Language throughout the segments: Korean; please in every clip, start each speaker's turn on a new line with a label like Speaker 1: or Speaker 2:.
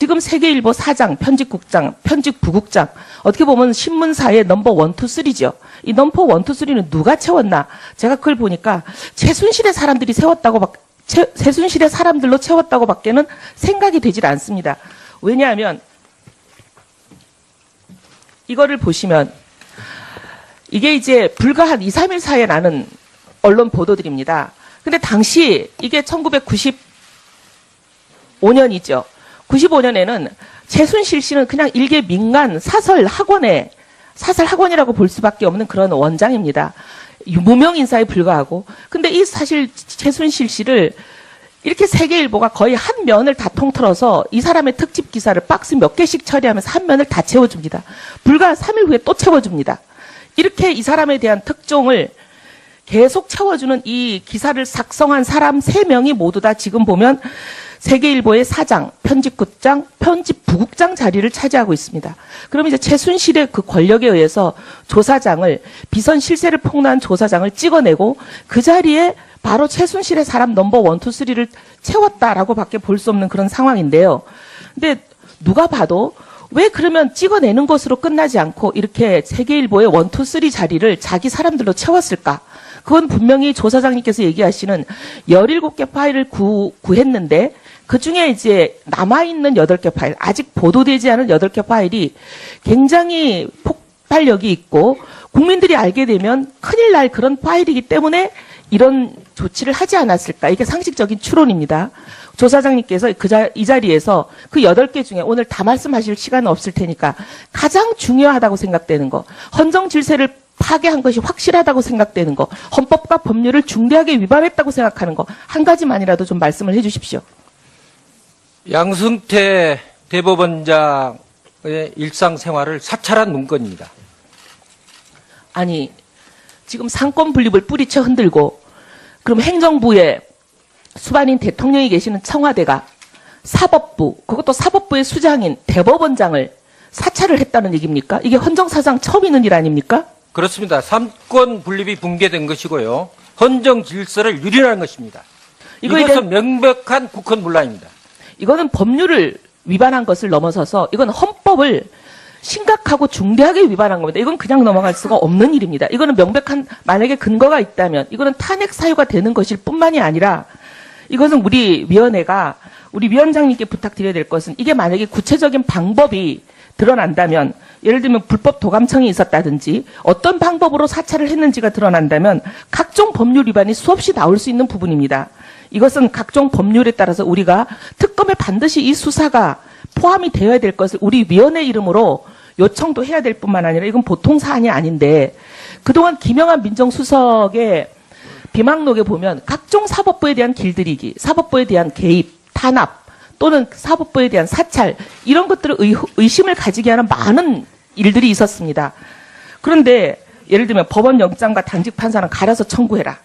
Speaker 1: 지금 세계일보 사장, 편집국장, 편집부국장 어떻게 보면 신문사의 넘버 1, 2, 3죠. 이 넘버 1, 2, 3는 누가 채웠나? 제가 그걸 보니까 최순실의 사람들이 최순실의 사람들로 채웠다고 밖에는 생각이 되질 않습니다. 왜냐하면 이거를 보시면 이게 이제 불과 한 2, 3일 사이에 나는 언론 보도들입니다. 근데 당시 이게 1995년이죠. 95년에는 최순실 씨는 그냥 일개 민간 사설 학원이라고 볼 수밖에 없는 그런 원장입니다. 무명 인사에 불과하고. 근데 이 사실 최순실 씨를 이렇게 세계일보가 거의 한 면을 다 통틀어서 이 사람의 특집 기사를 박스 몇 개씩 처리하면서 한 면을 다 채워줍니다. 불과 3일 후에 또 채워줍니다. 이렇게 이 사람에 대한 특종을 계속 채워주는 이 기사를 작성한 사람 3명이 모두 다 지금 보면 세계일보의 사장, 편집국장, 편집부국장 자리를 차지하고 있습니다. 그럼 이제 최순실의 그 권력에 의해서 조사장을, 비선 실세를 폭로한 조사장을 찍어내고 그 자리에 바로 최순실의 사람 넘버 1, 2, 3를 채웠다라고 밖에 볼 수 없는 그런 상황인데요. 근데 누가 봐도 왜 그러면 찍어내는 것으로 끝나지 않고 이렇게 세계일보의 1, 2, 3 자리를 자기 사람들로 채웠을까? 그건 분명히 조사장님께서 얘기하시는 17개 파일을 구했는데 그중에 이제 남아있는 8개 파일, 아직 보도되지 않은 8개 파일이 굉장히 폭발력이 있고 국민들이 알게 되면 큰일 날 그런 파일이기 때문에 이런 조치를 하지 않았을까. 이게 상식적인 추론입니다. 조사장님께서 이 자리에서 그 8개 중에 오늘 다 말씀하실 시간은 없을 테니까 가장 중요하다고 생각되는 거, 헌정 질서를 파괴한 것이 확실하다고 생각되는 거, 헌법과 법률을 중대하게 위반했다고 생각하는 거 한 가지만이라도 좀 말씀을 해 주십시오.
Speaker 2: 양승태 대법원장의 일상생활을 사찰한 문건입니다.
Speaker 1: 아니, 지금 상권 분립을 뿌리쳐 흔들고 그럼 행정부에 수반인 대통령이 계시는 청와대가 사법부, 그것도 사법부의 수장인 대법원장을 사찰을 했다는 얘기입니까? 이게 헌정사상 처음 있는 일 아닙니까?
Speaker 2: 그렇습니다. 삼권 분립이 붕괴된 것이고요. 헌정 질서를 유린하는 것입니다. 이것은 명백한 국헌문란입니다. 이거는
Speaker 1: 법률을 위반한 것을 넘어서서 이건 헌법을 심각하고 중대하게 위반한 겁니다. 이건 그냥 넘어갈 수가 없는 일입니다. 이거는 명백한, 만약에 근거가 있다면 이거는 탄핵 사유가 되는 것일 뿐만이 아니라 이것은 우리 위원회가 우리 위원장님께 부탁드려야 될 것은 이게 만약에 구체적인 방법이 드러난다면 예를 들면 불법 도감청이 있었다든지 어떤 방법으로 사찰을 했는지가 드러난다면 각종 법률 위반이 수없이 나올 수 있는 부분입니다. 이것은 각종 법률에 따라서 우리가 특검에 반드시 이 수사가 포함이 되어야 될 것을 우리 위원회 이름으로 요청도 해야 될 뿐만 아니라 이건 보통 사안이 아닌데 그동안 김영한 민정수석의 비망록에 보면 각종 사법부에 대한 길들이기, 사법부에 대한 개입, 탄압 또는 사법부에 대한 사찰 이런 것들을 의심을 가지게 하는 많은 일들이 있었습니다. 그런데 예를 들면 법원 영장과 당직 판사는 갈아서 청구해라.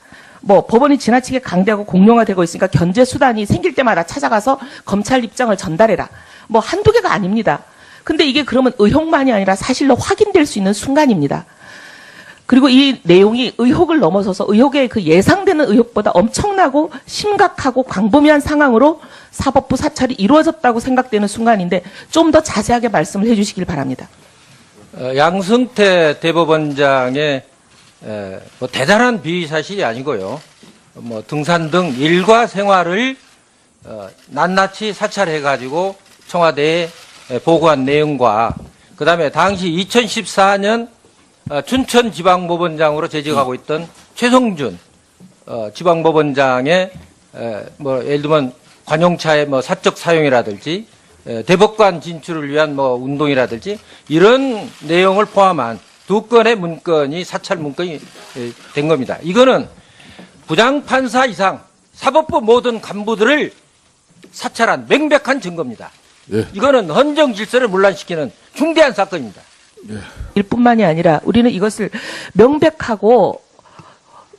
Speaker 1: 뭐 법원이 지나치게 강대하고 공룡화되고 있으니까 견제 수단이 생길 때마다 찾아가서 검찰 입장을 전달해라. 뭐 한두 개가 아닙니다. 근데 이게 그러면 의혹만이 아니라 사실로 확인될 수 있는 순간입니다. 그리고 이 내용이 의혹을 넘어서서 의혹의 그 예상되는 의혹보다 엄청나고 심각하고 광범위한 상황으로 사법부 사찰이 이루어졌다고 생각되는 순간인데 좀 더 자세하게 말씀을 해 주시길 바랍니다.
Speaker 2: 양승태 대법원장의 뭐 대단한 비사실이 아니고요. 뭐 등산 등 일과 생활을 낱낱이 사찰해가지고 청와대에 보고한 내용과 그다음에 당시 2014년 춘천지방법원장으로 재직하고 있던 최성준 지방법원장의 뭐 예를 들면 관용차의 뭐 사적 사용이라든지 대법관 진출을 위한 뭐 운동이라든지 이런 내용을 포함한 2건의 문건이 사찰 문건이 된 겁니다. 이거는 부장판사 이상 사법부 모든 간부들을 사찰한 명백한 증거입니다.
Speaker 3: 예.
Speaker 2: 이거는 헌정 질서를 문란시키는 중대한 사건입니다.
Speaker 3: 예.
Speaker 1: 일뿐만이 아니라 우리는 이것을 명백하고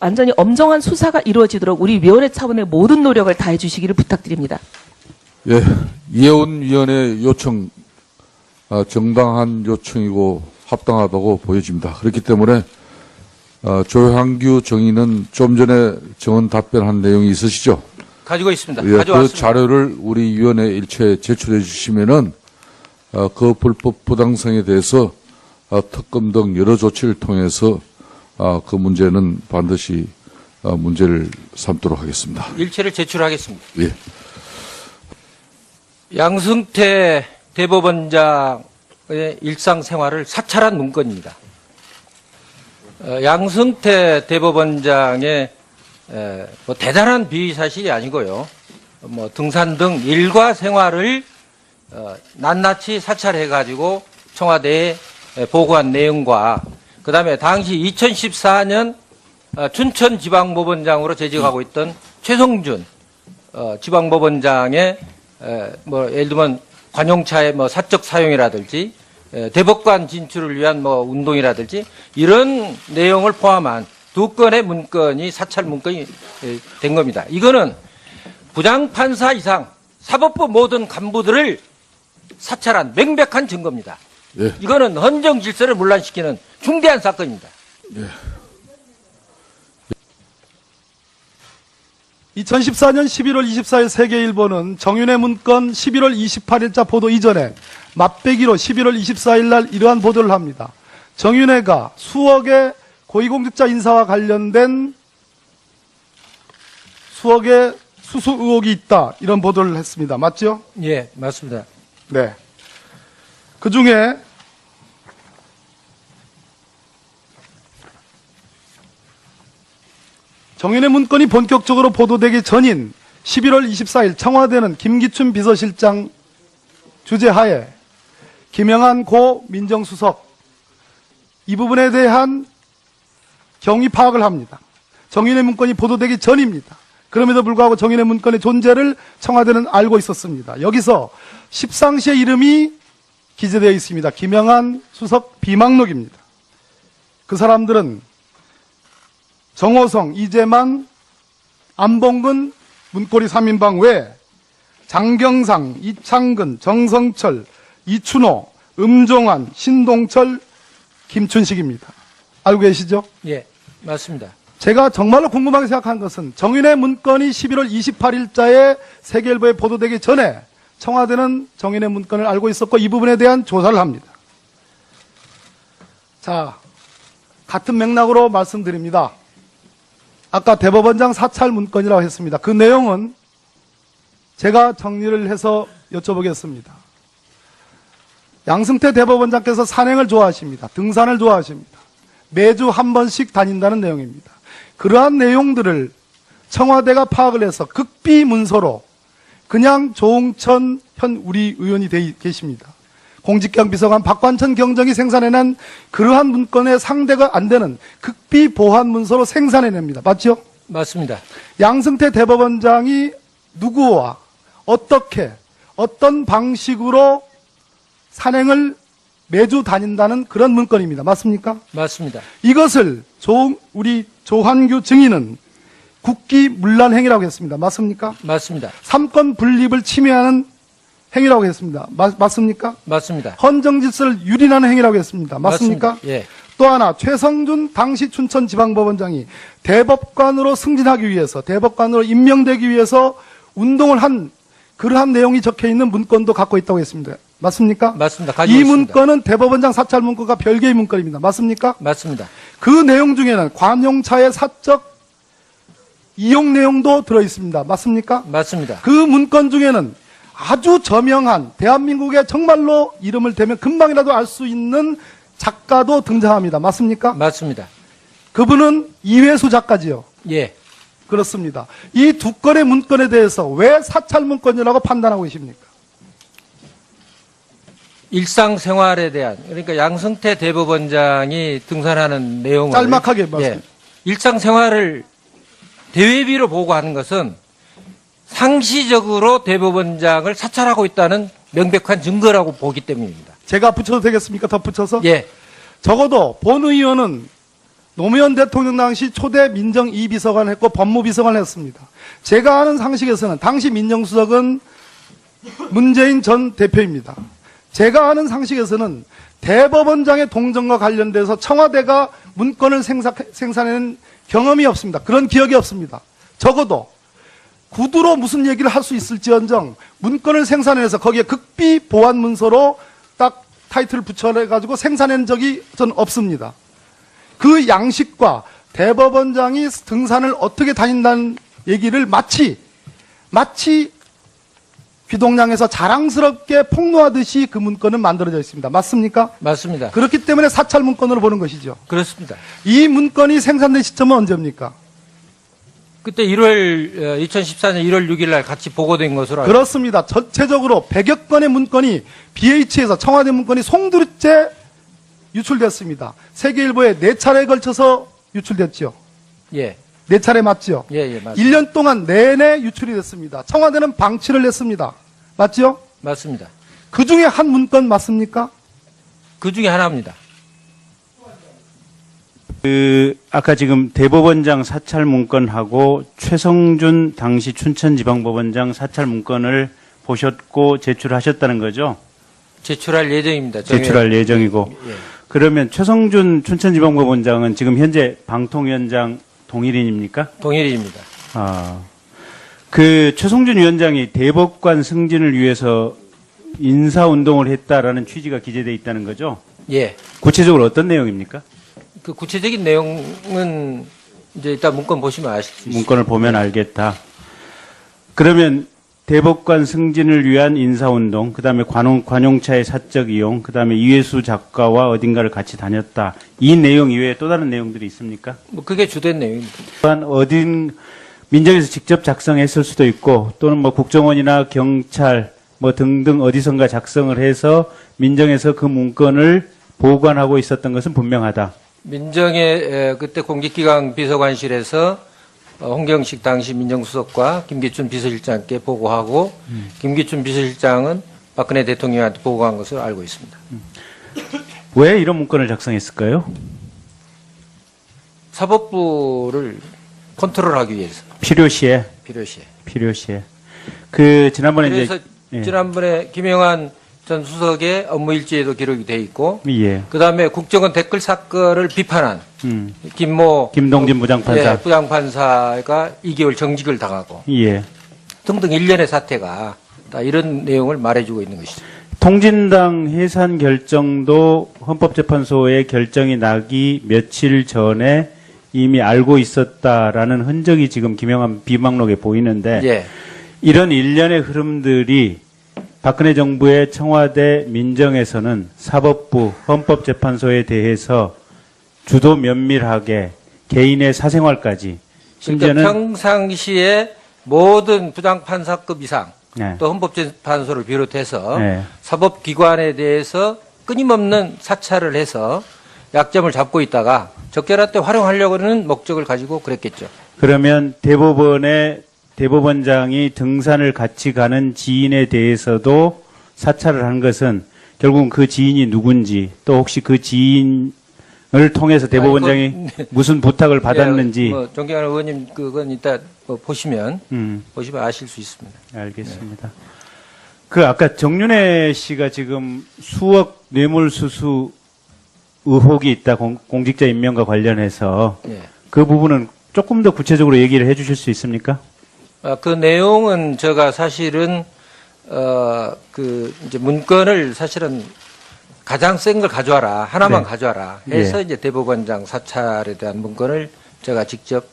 Speaker 1: 완전히 엄정한 수사가 이루어지도록 우리 위원회 차원의 모든 노력을 다해 주시기를 부탁드립니다.
Speaker 3: 예, 이혜원 위원의 요청, 정당한 요청이고 합당하다고 보여집니다. 그렇기 때문에 조향규 정의는 좀 전에 정언 답변한 내용이 있으시죠?
Speaker 2: 가지고 있습니다.
Speaker 3: 예, 그
Speaker 2: 가져왔습니다.
Speaker 3: 자료를 우리 위원회 일체에 제출해 주시면은 그 불법 부당성에 대해서 특검 등 여러 조치를 통해서 그 문제는 반드시 문제를 삼도록 하겠습니다.
Speaker 2: 일체를 제출하겠습니다.
Speaker 3: 예.
Speaker 2: 양승태 대법원장의 일상생활을 사찰한 문건입니다. 양승태 대법원장의 뭐 대단한 비위사실이 아니고요. 뭐 등산 등 일과 생활을 낱낱이 사찰해가지고 청와대에 보고한 내용과 그다음에 당시 2014년 춘천지방법원장으로 재직하고 있던 최성준 지방법원장의 뭐 예를 들면 관용차의 뭐 사적 사용이라든지 대법관 진출을 위한 뭐 운동이라든지 이런 내용을 포함한 2건의 문건이 사찰 문건이 된 겁니다. 이거는 부장판사 이상 사법부 모든 간부들을 사찰한 명백한 증거입니다.
Speaker 3: 예.
Speaker 2: 이거는 헌정 질서를 문란시키는 중대한 사건입니다.
Speaker 4: 2014년 11월 24일 세계일보는 정윤회 문건 11월 28일자 보도 이전에 맛배기로 11월 24일 날 이러한 보도를 합니다. 정윤회가 수억의 고위공직자 인사와 관련된 수억의 수수 의혹이 있다. 이런 보도를 했습니다. 맞죠?
Speaker 2: 예, 맞습니다.
Speaker 4: 네. 그 중에 정윤회 문건이 본격적으로 보도되기 전인 11월 24일 청와대는 김기춘 비서실장 주재하에 김영한 고 민정수석 이 부분에 대한 경위 파악을 합니다. 정윤회 문건이 보도되기 전입니다. 그럼에도 불구하고 정윤회 문건의 존재를 청와대는 알고 있었습니다. 여기서 십상시의 이름이 기재되어 있습니다. 김영한 수석 비망록입니다. 그 사람들은 정호성, 이재만, 안봉근, 문고리 3인방 외 장경상, 이창근, 정성철, 이춘호, 음종환, 신동철, 김춘식입니다. 알고 계시죠?
Speaker 2: 예, 맞습니다.
Speaker 4: 제가 정말로 궁금하게 생각한 것은 정윤회 문건이 11월 28일자에 세계일보에 보도되기 전에 청와대는 정윤회 문건을 알고 있었고 이 부분에 대한 조사를 합니다. 자, 같은 맥락으로 말씀드립니다. 아까 대법원장 사찰 문건이라고 했습니다. 그 내용은 제가 정리를 해서 여쭤보겠습니다. 양승태 대법원장께서 산행을 좋아하십니다. 등산을 좋아하십니다. 매주 한 번씩 다닌다는 내용입니다. 그러한 내용들을 청와대가 파악을 해서 극비 문서로 그냥 조응천 현 우리 의원이 계십니다. 공직경 비서관 박관천 경정이 생산해낸 그러한 문건의 상대가 안 되는 극비 보완 문서로 생산해냅니다. 맞죠?
Speaker 2: 맞습니다.
Speaker 4: 양승태 대법원장이 누구와 어떻게 어떤 방식으로 산행을 매주 다닌다는 그런 문건입니다. 맞습니까?
Speaker 2: 맞습니다.
Speaker 4: 이것을 우리 조환규 증인은 국기문란 행위라고 했습니다. 맞습니까?
Speaker 2: 맞습니다.
Speaker 4: 삼권 분립을 침해하는 행위라고 했습니다. 맞습니까?
Speaker 2: 맞습니다.
Speaker 4: 헌정 질서를 유린하는 행위라고 했습니다. 맞습니까?
Speaker 2: 맞습니다. 예.
Speaker 4: 또 하나 최성준 당시 춘천지방법원장이 대법관으로 승진하기 위해서 대법관으로 임명되기 위해서 운동을 한 그러한 내용이 적혀있는 문건도 갖고 있다고 했습니다. 맞습니까?
Speaker 2: 맞습니다. 가지고
Speaker 4: 이
Speaker 2: 있습니다.
Speaker 4: 문건은 대법원장 사찰 문건과 별개의 문건입니다. 맞습니까?
Speaker 2: 맞습니다.
Speaker 4: 그 내용 중에는 관용차의 사적 이용 내용도 들어있습니다. 맞습니까?
Speaker 2: 맞습니다.
Speaker 4: 그 문건 중에는 아주 저명한 대한민국에 정말로 이름을 대면 금방이라도 알 수 있는 작가도 등장합니다. 맞습니까?
Speaker 2: 맞습니다.
Speaker 4: 그분은 이회수 작가지요.
Speaker 2: 예.
Speaker 4: 그렇습니다. 이 두 건의 문건에 대해서 왜 사찰 문건이라고 판단하고 계십니까?
Speaker 2: 일상생활에 대한 그러니까 양승태 대법원장이 등산하는 내용을
Speaker 4: 짤막하게 말씀.
Speaker 2: 예, 일상생활을 대외비로 보고하는 것은 상시적으로 대법원장을 사찰하고 있다는 명백한 증거라고 보기 때문입니다.
Speaker 4: 제가 붙여도 되겠습니까? 덧붙여서?
Speaker 2: 예,
Speaker 4: 적어도 본 의원은 노무현 대통령 당시 초대 민정 2비서관을 했고 법무비서관을 했습니다. 제가 아는 상식에서는 당시 민정수석은 문재인 전 대표입니다. 제가 아는 상식에서는 대법원장의 동정과 관련돼서 청와대가 문건을 생산해낸 경험이 없습니다. 그런 기억이 없습니다. 적어도 구두로 무슨 얘기를 할 수 있을지언정 문건을 생산해서 거기에 극비 보안 문서로 딱 타이틀을 붙여가지고 생산한 적이 전 없습니다. 그 양식과 대법원장이 등산을 어떻게 다닌다는 얘기를 마치 귀동량에서 자랑스럽게 폭로하듯이 그 문건은 만들어져 있습니다. 맞습니까?
Speaker 2: 맞습니다.
Speaker 4: 그렇기 때문에 사찰 문건으로 보는 것이죠.
Speaker 2: 그렇습니다.
Speaker 4: 이 문건이 생산된 시점은 언제입니까?
Speaker 2: 그때 2014년 1월 6일 날 같이 보고된 것으로 알고
Speaker 4: 그렇습니다. 전체적으로 100여 건의 문건이 BH에서 청와대 문건이 송두리째 유출됐습니다. 세계일보에 4차례에 걸쳐서 유출됐죠.
Speaker 2: 예.
Speaker 4: 4차례 맞죠?
Speaker 2: 예, 맞습니다.
Speaker 4: 1년 동안 내내 유출이 됐습니다. 청와대는 방치를 했습니다. 맞죠?
Speaker 2: 맞습니다.
Speaker 4: 그 중에 한 문건 맞습니까?
Speaker 2: 그 중에 하나입니다.
Speaker 5: 아까 지금 대법원장 사찰 문건하고 최성준 당시 춘천지방법원장 사찰 문건을 보셨고 제출하셨다는 거죠?
Speaker 2: 제출할 예정입니다.
Speaker 5: 제출할 예정이고.
Speaker 2: 예.
Speaker 5: 그러면 최성준 춘천지방법원장은 지금 현재 방통위원장 동일인입니까?
Speaker 2: 동일입니다.
Speaker 5: 그 최성준 위원장이 대법관 승진을 위해서 인사운동을 했다라는 취지가 기재되어 있다는 거죠?
Speaker 2: 예.
Speaker 5: 구체적으로 어떤 내용입니까?
Speaker 2: 그 구체적인 내용은 이제 일단 문건 보시면 아실 수 있습니다.
Speaker 5: 문건을 보면 알겠다. 그러면 대법관 승진을 위한 인사운동, 그 다음에 관용차의 사적 이용, 그 다음에 이회수 작가와 어딘가를 같이 다녔다. 이 내용 이외에 또 다른 내용들이 있습니까?
Speaker 2: 뭐 그게 주된 내용입니다.
Speaker 5: 또한 민정에서 직접 작성했을 수도 있고, 또는 뭐 국정원이나 경찰 뭐 등등 어디선가 작성을 해서 민정에서 그 문건을 보관하고 있었던 것은 분명하다.
Speaker 2: 민정의 그때 공직기강 비서관실에서 홍경식 당시 민정수석과 김기춘 비서실장께 보고하고 김기춘 비서실장은 박근혜 대통령한테 보고한 것으로 알고 있습니다.
Speaker 5: 왜 이런 문건을 작성했을까요?
Speaker 2: 사법부를 컨트롤하기 위해서
Speaker 5: 필요시에. 지난번에
Speaker 2: 그래서
Speaker 5: 이제
Speaker 2: 지난번에 김영환 전 수석의 업무 일지에도 기록이 돼 있고
Speaker 5: 예.
Speaker 2: 그다음에 국정원 댓글 사건을 비판한
Speaker 5: 김동진 부장판사.
Speaker 2: 예, 부장판사가 2개월 정직을 당하고
Speaker 5: 예.
Speaker 2: 등등 일련의 사태가 다 이런 내용을 말해주고 있는 것이죠.
Speaker 5: 통진당 해산 결정도 헌법재판소의 결정이 나기 며칠 전에 이미 알고 있었다라는 흔적이 지금 김영환 비방록에 보이는데
Speaker 2: 예.
Speaker 5: 이런 일련의 흐름들이 박근혜 정부의 청와대 민정에서는 사법부, 헌법재판소에 대해서 주도 면밀하게 개인의 사생활까지 심지어는
Speaker 2: 그러니까 평상시에 모든 부장판사급 이상
Speaker 5: 네.
Speaker 2: 또 헌법재판소를 비롯해서
Speaker 5: 네.
Speaker 2: 사법기관에 대해서 끊임없는 사찰을 해서 약점을 잡고 있다가 적절할 때 활용하려고 하는 목적을 가지고 그랬겠죠.
Speaker 5: 그러면 대법원장이 등산을 같이 가는 지인에 대해서도 사찰을 한 것은 결국은 그 지인이 누군지 또 혹시 그 지인을 통해서 대법원장이 무슨 부탁을 받았는지.
Speaker 2: 예, 뭐 존경하는 의원님 그건 이따 뭐 보시면 아실 수 있습니다.
Speaker 5: 알겠습니다. 그 아까 정윤회 씨가 지금 수억 뇌물수수 의혹이 있다 공직자 임명과 관련해서
Speaker 2: 예.
Speaker 5: 그 부분은 조금 더 구체적으로 얘기를 해주실 수 있습니까?
Speaker 2: 그 내용은 제가 사실은 이제 문건을 사실은 가장 센 걸 가져와라 하나만
Speaker 5: 네.
Speaker 2: 가져와라 해서
Speaker 5: 예.
Speaker 2: 이제 대법원장 사찰에 대한 문건을 제가 직접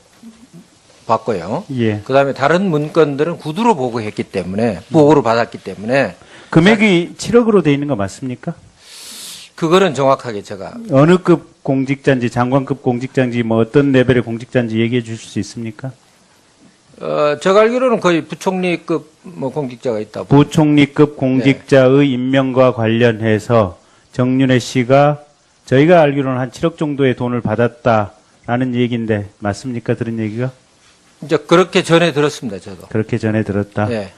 Speaker 2: 봤고요.
Speaker 5: 예.
Speaker 2: 그다음에 다른 문건들은 구두로 보고했기 때문에 보고로 받았기 때문에
Speaker 5: 금액이 7억으로 돼 있는 거 맞습니까?
Speaker 2: 그거는 정확하게 제가
Speaker 5: 어느 급 공직자인지 장관급 공직자인지 뭐 어떤 레벨의 공직자인지 얘기해 주실 수 있습니까?
Speaker 2: 제가 알기로는 거의 부총리급 뭐 공직자가 있다고.
Speaker 5: 부총리급 공직자의 임명과 관련해서 정윤회 씨가 저희가 알기로는 한 7억 정도의 돈을 받았다라는 얘기인데 맞습니까? 들은 얘기가?
Speaker 2: 이제 그렇게 전해 들었습니다, 저도.
Speaker 5: 그렇게 전에 들었다.
Speaker 2: 예.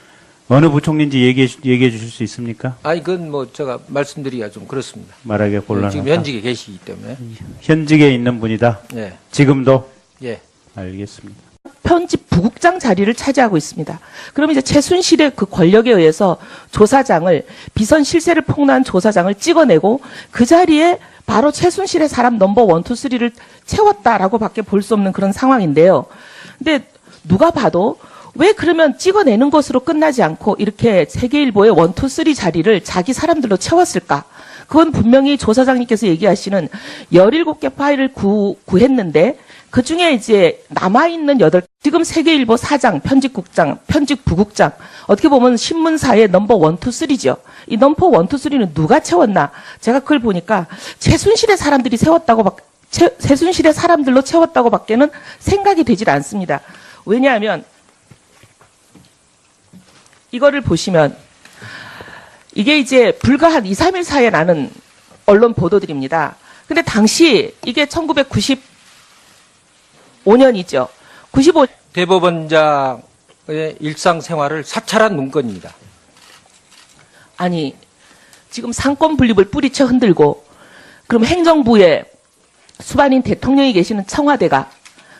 Speaker 5: 어느 부총리인지 얘기해 주실 수 있습니까?
Speaker 2: 아니, 그건 뭐 제가 말씀드리기가 좀 그렇습니다.
Speaker 5: 말하기가 곤란하다.
Speaker 2: 지금 현직에 계시기 때문에.
Speaker 5: 현직에 있는 분이다.
Speaker 2: 예.
Speaker 5: 지금도?
Speaker 2: 예.
Speaker 5: 알겠습니다.
Speaker 1: 편집 부국장 자리를 차지하고 있습니다. 그럼 이제 최순실의 그 권력에 의해서 조사장을 비선 실세를 폭로한 조사장을 찍어내고 그 자리에 바로 최순실의 사람 넘버 1, 2, 3를 채웠다라고밖에 볼 수 없는 그런 상황인데요. 근데 누가 봐도 왜 그러면 찍어내는 것으로 끝나지 않고 이렇게 세계일보의 1, 2, 3 자리를 자기 사람들로 채웠을까? 그건 분명히 조사장님께서 얘기하시는 17개 파일을 구했는데 그 중에 이제 남아있는 8, 지금 세계일보 사장, 편집국장, 편집부국장, 어떻게 보면 신문사의 넘버 1, 2, 3죠. 이 넘버 1, 2, 3는 누가 채웠나? 제가 그걸 보니까 최순실의 사람들이 최순실의 사람들로 채웠다고 밖에는 생각이 되질 않습니다. 왜냐하면 이거를 보시면 이게 이제 불과 한 2, 3일 사이에 나는 언론 보도들입니다. 근데 당시 이게 1995년이죠. 95
Speaker 2: 대법원장의 일상생활을 사찰한 문건입니다.
Speaker 1: 아니 지금 상권 분립을 뿌리쳐 흔들고 그럼 행정부에 수반인 대통령이 계시는 청와대가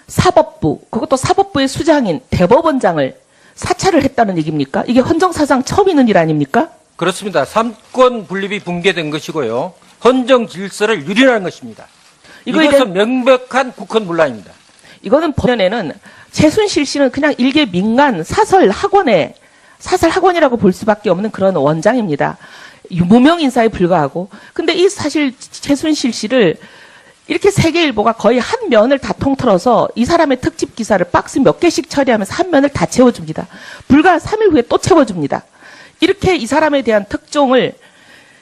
Speaker 1: 사법부, 그것도 사법부의 수장인 대법원장을 사찰을 했다는 얘기입니까? 이게 헌정사상 처음 있는 일 아닙니까?
Speaker 2: 그렇습니다. 삼권 분립이 붕괴된 것이고요. 헌정 질서를 유린한 것입니다.
Speaker 1: 이거에
Speaker 2: 이것은 명백한 국헌 문란입니다.
Speaker 1: 이거는 본연에는 최순실 씨는 그냥 일개 민간 사설 학원이라고 볼 수밖에 없는 그런 원장입니다. 무명 인사에 불과하고. 근데 이 사실 최순실 씨를 이렇게 세계일보가 거의 한 면을 다 통틀어서 이 사람의 특집 기사를 박스 몇 개씩 처리하면서 한 면을 다 채워줍니다. 불과 3일 후에 또 채워줍니다. 이렇게 이 사람에 대한 특종을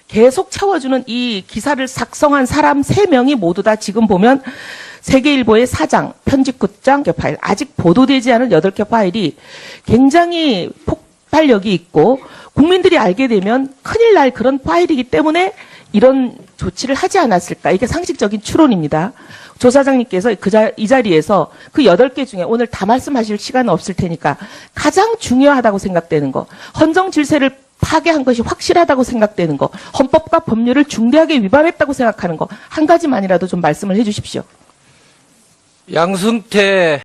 Speaker 1: 계속 채워주는 이 기사를 작성한 사람 3명이 모두 다 지금 보면 세계일보의 사장, 편집국장 파일, 아직 보도되지 않은 8개 파일이 굉장히 폭발력이 있고 국민들이 알게 되면 큰일 날 그런 파일이기 때문에 이런 조치를 하지 않았을까. 이게 상식적인 추론입니다. 조사장님께서 이 자리에서 그 8개 중에 오늘 다 말씀하실 시간은 없을 테니까 가장 중요하다고 생각되는 거, 헌정 질서를 파괴한 것이 확실하다고 생각되는 거, 헌법과 법률을 중대하게 위반했다고 생각하는 거, 한 가지만이라도 좀 말씀을 해 주십시오.
Speaker 2: 양승태